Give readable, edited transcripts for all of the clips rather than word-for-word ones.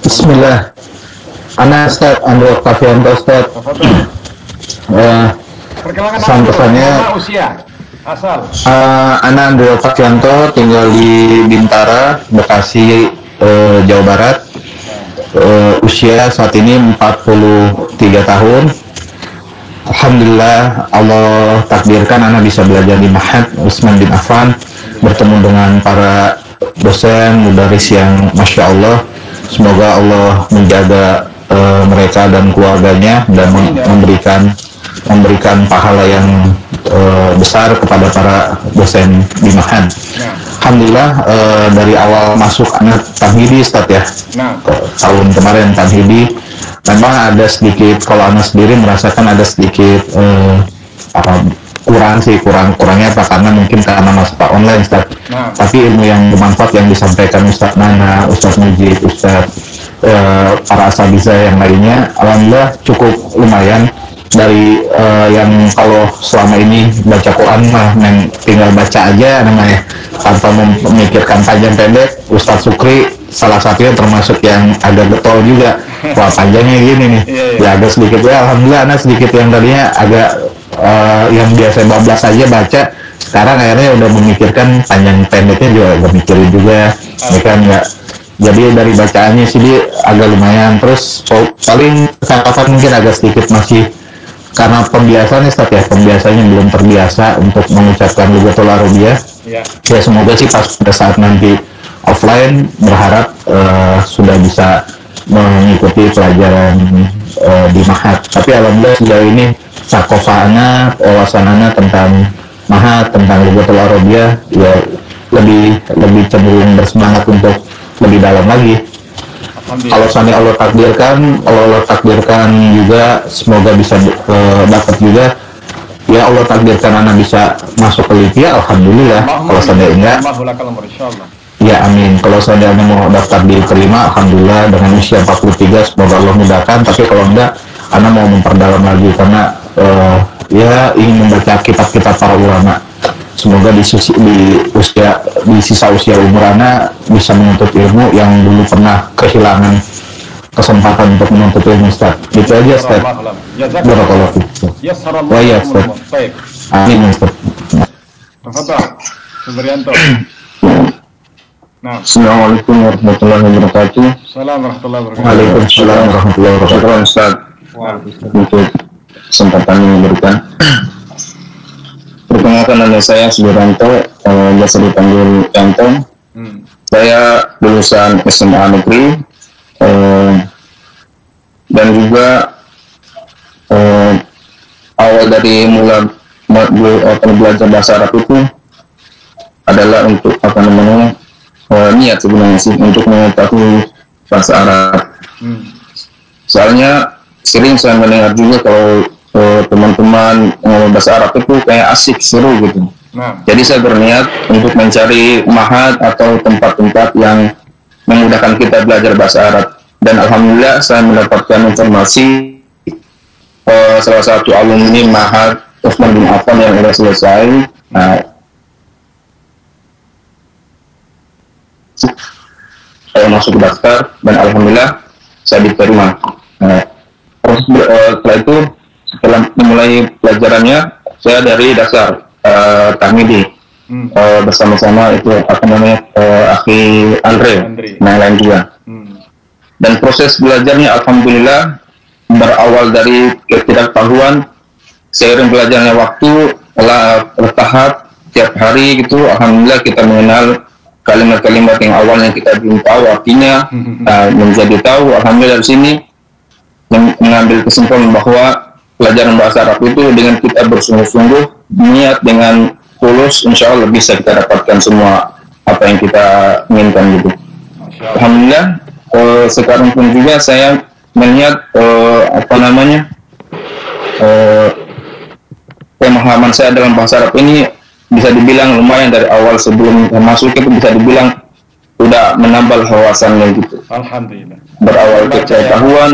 Bismillah. Ana Ustaz Andro Kafianto Ustaz. Tafadhol. Perkenalkan nama dulu, Pesannya nama, usia, asal. Ana Andro Kafianto, tinggal di Bintara, Bekasi, Jawa Barat. Usia saat ini 43 tahun. Alhamdulillah Allah takdirkan Ana bisa belajar di Ma'had Utsman bin Affan, bertemu dengan para dosen, mudaris yang Masya Allah. Semoga Allah menjaga mereka dan keluarganya dan memberikan pahala yang besar kepada para dosen di Ma'had. Alhamdulillah dari awal masuk anak Tamhidi Ustaz ya, tahun kemarin Tamhidi, memang ada sedikit, kalau anak sendiri merasakan ada sedikit kurangnya apa, karena mungkin karena masuk online Ustaz. Tapi ilmu yang bermanfaat yang disampaikan Ustaz Nana, Ustaz Mujib, Ustaz para asatidzah yang lainnya, alhamdulillah cukup lumayan. Dari yang kalau selama ini baca Quran mah tinggal baca aja namanya tanpa memikirkan panjang pendek. Ustadz Sukri salah satunya termasuk yang agak getol juga, wah panjangnya gini nih, ya agak sedikit ya. Alhamdulillah anak sedikit yang tadinya agak yang biasa bablas aja baca, sekarang akhirnya udah memikirkan panjang pendeknya juga, udah mikirin juga mereka enggak. Jadi dari bacaannya sih dia agak lumayan. Terus paling catatan mungkin agak sedikit masih karena pembiasaan Ustaz ya, pembiasaannya belum terbiasa untuk mengucapkan Lughatul Arabiyyah. Ya semoga sih pas pada saat nanti offline berharap sudah bisa mengikuti pelajaran di Ma'had. Tapi alhamdulillah sejauh ini sakofana, wawasanana tentang Ma'had, tentang Lughatul Arabiyyah ya lebih cenderung bersemangat untuk lebih dalam lagi. Kalau seandainya Allah takdirkan juga, semoga bisa dapat juga. Ya Allah takdirkan anak bisa masuk ke Libya, alhamdulillah. Kalau seandainya enggak, ya amin. Kalau seandainya mau daftar diterima, alhamdulillah dengan usia 43, semoga Allah mudahkan. Tapi kalau enggak, anak mau memperdalam lagi karena ya ingin membaca kitab-kitab para ulama. Semoga di sisa usia umur anak bisa menuntut ilmu yang dulu pernah kehilangan kesempatan untuk menuntut ilmu Ustaz. Itu aja Ustaz. Barakallahu fiik. Wa ya Ustaz. Amin Ustaz. Tafadhol, Subrianto. Assalamualaikum warahmatullahi wabarakatuh. Assalamualaikum warahmatullahi wabarakatuh. Waalaikumsalam warahmatullahi wabarakatuh. Ustaz, untuk kesempatan yang diberikan. Perkenalkan nama saya Subrianto, biasa dipanggil Yanto. Saya lulusan SMA Negeri dan juga awal dari belajar bahasa Arab itu adalah untuk niat sebenarnya sih untuk mengetahui bahasa Arab. Soalnya sering saya mendengar juga kalau teman-teman ngomong bahasa Arab itu kayak asik, seru gitu. Jadi saya berniat untuk mencari Ma'had atau tempat-tempat yang memudahkan kita belajar bahasa Arab. Dan alhamdulillah saya mendapatkan informasi salah satu alumni Ma'had Utsman bin Affan yang sudah selesai. Saya masuk daftar dan alhamdulillah saya diterima. Setelah itu, setelah memulai pelajarannya, saya dari dasar Tamhidi bersama-sama itu Akhi Andre yang lain juga. Dan proses belajarnya alhamdulillah berawal dari ketidaktahuan, seiring belajarnya waktu bertahap tiap hari gitu, alhamdulillah kita mengenal kalimat-kalimat yang awalnya kita belum tahu artinya, menjadi tahu. Alhamdulillah di sini mengambil kesimpulan bahwa pelajaran bahasa Arab itu dengan kita bersungguh-sungguh, niat dengan tulus, insya Allah bisa kita dapatkan semua apa yang kita inginkan gitu. Alhamdulillah sekarang pun juga saya melihat pemahaman saya dalam bahasa Arab ini bisa dibilang lumayan dari awal sebelum masuk itu bisa dibilang udah menambah wawasannya gitu. Alhamdulillah. Berawal ketahuan.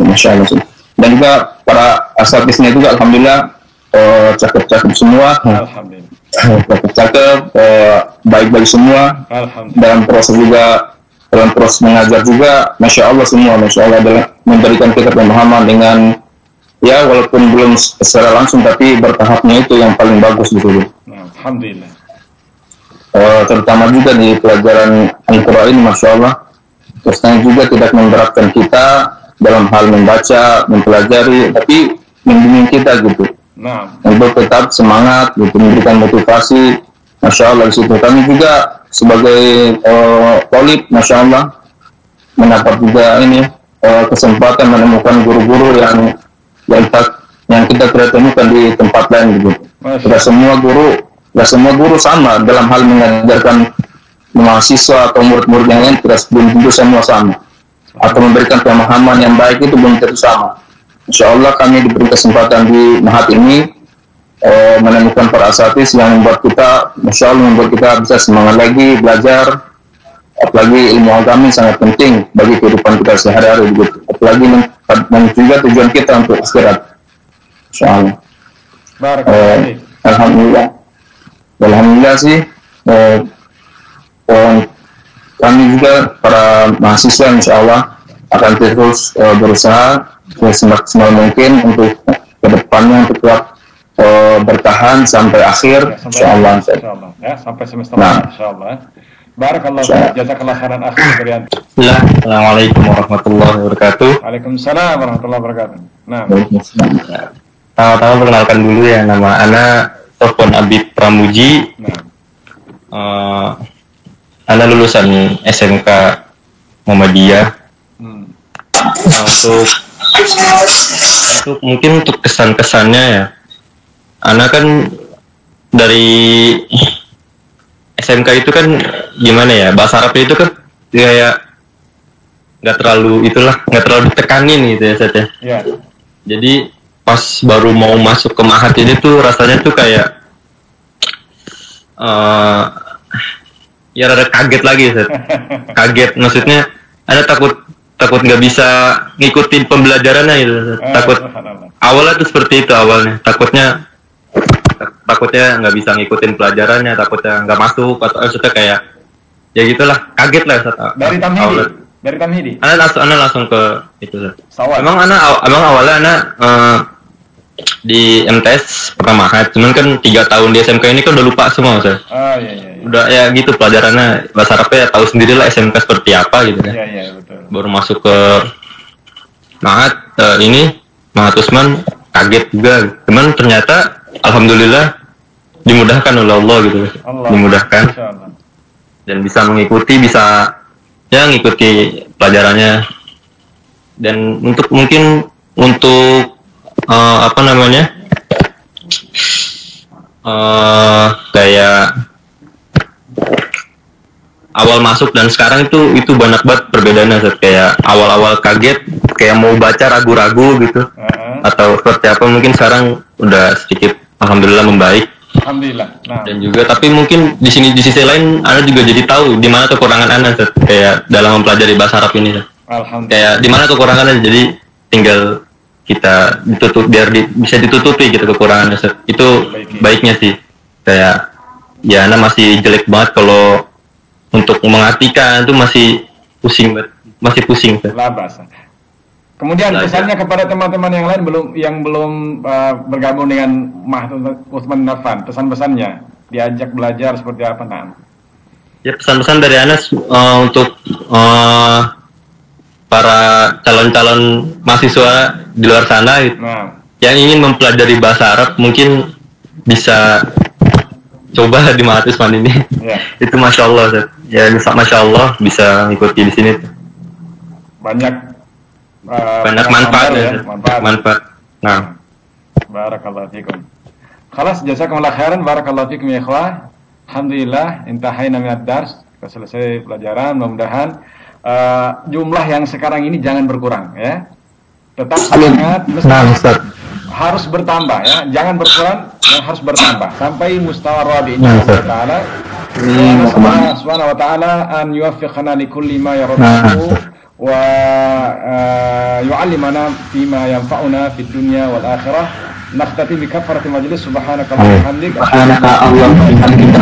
Masya Allah. Dan juga para asatidnya juga alhamdulillah cakep-cakep semua. Alhamdulillah. cakep, baik-baik semua. Dalam proses mengajar juga, masya Allah adalah memberikan kita pemahaman dengan ya walaupun belum secara langsung tapi bertahapnya itu yang paling bagus gitu. Alhamdulillah. Terutama juga di pelajaran Al-Quran ini, masya Allah. Terus juga tidak memberatkan kita dalam hal membaca, mempelajari, tapi membimbing kita gitu. Untuk tetap semangat, gitu, memberikan motivasi, masya Allah di situ. Kami juga sebagai tolib, masya Allah, mendapat juga ini kesempatan menemukan guru-guru yang kita tidak temukan di tempat lain gitu. Tidak semua guru sama dalam hal mengajarkan mahasiswa atau murid-murid yang lain, tidak belum tentu semua sama, atau memberikan pemahaman yang baik itu belum tentu sama. Insya Allah kami diberi kesempatan di Mahat ini menemukan para asatidz yang membuat kita, Masya Allah, membuat kita bisa semangat lagi belajar. Apalagi ilmu agama sangat penting bagi kehidupan kita sehari-hari begitu. Apalagi dan juga tujuan kita untuk akhirat. Insya Allah. Alhamdulillah sih. Kami juga para mahasiswa insya Allah akan terus berusaha semaksimal mungkin untuk kedepannya untuk tetap bertahan sampai akhir insya Allah. Ya, sampai semester insya Allah. Barakallahu fiik, jazakallahu khairan akhi Subrianto. Assalamualaikum warahmatullahi wabarakatuh. Waalaikumsalam warahmatullahi wabarakatuh. Pertama-tama perkenalkan dulu ya, nama Ana Sofwan Abid Pramuji. Ana lulusan SMK Muhammadiyah. Untuk mungkin untuk kesan-kesannya ya, Ana kan dari SMK itu kan gimana ya, bahasa Arabnya itu kan kayak nggak terlalu ditekanin gitu ya Seth ya. Yeah. Jadi pas baru mau masuk ke Mahat ini tuh rasanya tuh kayak ya rada kaget lagi Seth. Kaget maksudnya ada takut nggak bisa ngikutin pembelajarannya gitu. Takut awalnya tuh seperti itu awalnya, takutnya nggak bisa ngikutin pelajarannya, takutnya nggak masuk atau maksudnya kayak ya gitulah, kaget lah dari Tamhidi. Ana langsung ke itu. Emang awalnya di MTS pernah Mahat, cuman kan 3 tahun di SMK ini kan udah lupa semua Iya. Udah ya gitu pelajarannya bahasa Arabnya, tahu sendirilah SMK seperti apa gitu kan. Iya, betul. Baru masuk ke Mahat ini Mahat Usman, kaget juga. Cuman ternyata alhamdulillah dimudahkan oleh Allah gitu. Dimudahkan. Dan bisa mengikuti, ngikuti pelajarannya. Dan untuk kayak awal masuk dan sekarang itu banyak banget perbedaannya. Kayak awal-awal kaget, kayak mau baca ragu-ragu gitu, atau seperti apa, mungkin sekarang udah sedikit alhamdulillah membaik. Alhamdulillah. Dan juga tapi mungkin di sisi lain Anda juga jadi tahu di mana kekurangan Anda kayak dalam mempelajari bahasa Arab ini. Alhamdulillah. Kayak di mana kekurangannya, jadi tinggal kita ditutup biar bisa ditutupi gitu kekurangannya. Itu baiknya sih. Kayak ya Anda masih jelek banget kalau untuk mengartikan itu masih pusing. Lah bahasa. Kemudian pesannya kepada teman-teman yang lain yang belum bergabung dengan Mahat Utsman Nafan, pesan-pesannya diajak belajar seperti apa Ya, pesan-pesan dari Anas untuk para calon-calon mahasiswa di luar sana gitu, yang ingin mempelajari bahasa Arab mungkin bisa coba di Mahat Utsman ini. Itu masya Allah ya, masya Allah bisa ngikuti di sini. Banyak manfaat. Nah, barakallahu fikum. Khalas, jazakumullah khairan, barakallahu fikum ya ikhwah. Alhamdulillah intahayna minad dars, kita selesai pelajaran. Mudah-mudahan jumlah yang sekarang ini jangan berkurang ya. Tetap semangat, harus bertambah ya, jangan berkurang, harus bertambah sampai mustawa rabi insyaallah taala. Subhanahu wa ta'ala an yuwaffiqana li kulli ma yarduhu wa yu'allimana fima yanfa'una fid dunya wal akhirah. Naftati bi kafarati majlis subhanaka wa bihamdik. Subhanaka Allahumma wa bihamdika.